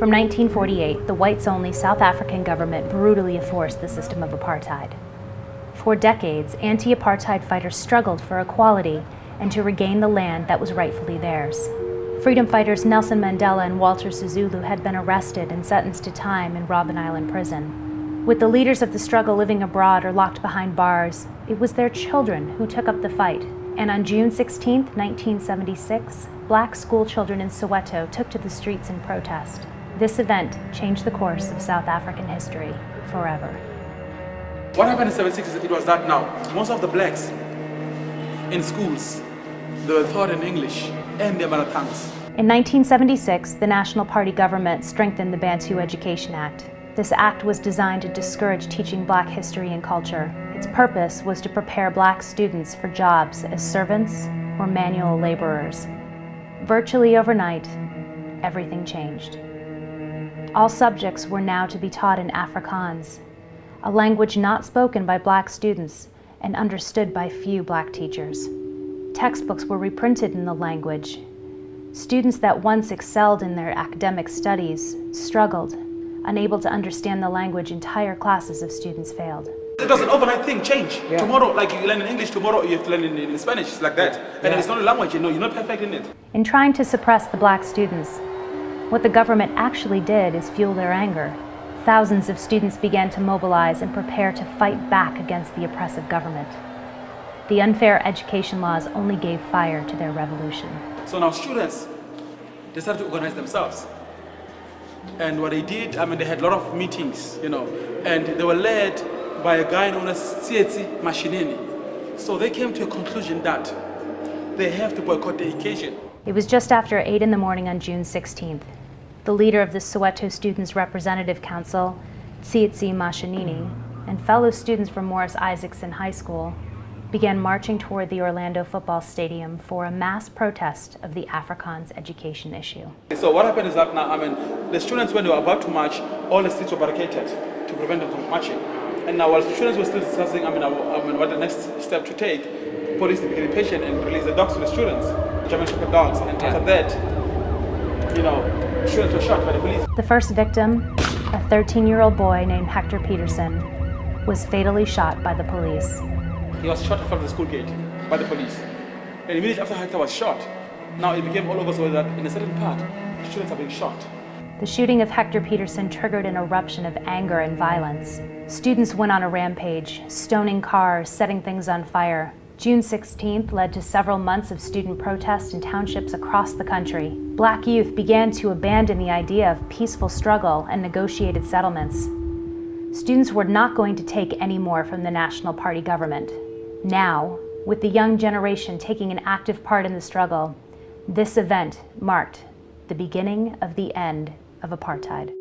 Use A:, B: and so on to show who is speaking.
A: From 1948, the whites-only South African government brutally enforced the system of apartheid. For decades, anti-apartheid fighters struggled for equality and to regain the land that was rightfully theirs. Freedom fighters Nelson Mandela and Walter Sisulu had been arrested and sentenced to time in Robben Island prison. With the leaders of the struggle living abroad or locked behind bars, it was their children who took up the fight. And on June 16, 1976, black school children in Soweto took to the streets in protest. This event changed the course of South African history forever.
B: What happened in 76 is it was that now, most of the blacks in schools, they were taught in English and their mother tongues.
A: In 1976, the National Party government strengthened the Bantu Education Act. This act was designed to discourage teaching black history and culture. Its purpose was to prepare black students for jobs as servants or manual laborers. Virtually overnight, everything changed. All subjects were now to be taught in Afrikaans, a language not spoken by black students and understood by few black teachers. Textbooks were reprinted in the language. Students that once excelled in their academic studies struggled. Unable to understand the language, entire classes of students failed.
B: It was an overnight thing, change. Yeah. Tomorrow, like you learn in English, tomorrow you have to learn in Spanish, it's like that. And it's not a language, you're not perfect in it.
A: In trying to suppress the black students, what the government actually did is fuel their anger. Thousands of students began to mobilize and prepare to fight back against the oppressive government. The unfair education laws only gave fire to their revolution.
B: So now students, they started to organize themselves. And what they did, they had a lot of meetings, and they were led by a guy known as Mashinini. So they came to a conclusion that they have to boycott the education.
A: It was just after 8 in the morning on June 16th. The leader of the Soweto Students' Representative Council, Mashinini, and fellow students from Morris Isaacson High School began marching toward the Orlando football stadium for a mass protest of the Afrikaans education issue.
B: So what happened is that now, the students, when they were about to march, all the streets were barricaded to prevent them from marching. And now while the students were still discussing what the next step to take, police became impatient and released the dogs to the students, German Shepherd dogs, and after that, students were shot by the police.
A: The first victim, a 13-year-old boy named Hector Peterson, was fatally shot by the police.
B: He was shot in front of the school gate by the police. And immediately after Hector was shot, now it became all over so that in a certain part, students are being shot.
A: The shooting of Hector Peterson triggered an eruption of anger and violence. Students went on a rampage, stoning cars, setting things on fire. June 16th led to several months of student protests in townships across the country. Black youth began to abandon the idea of peaceful struggle and negotiated settlements. Students were not going to take any more from the National Party government. Now, with the young generation taking an active part in the struggle, this event marked the beginning of the end of apartheid.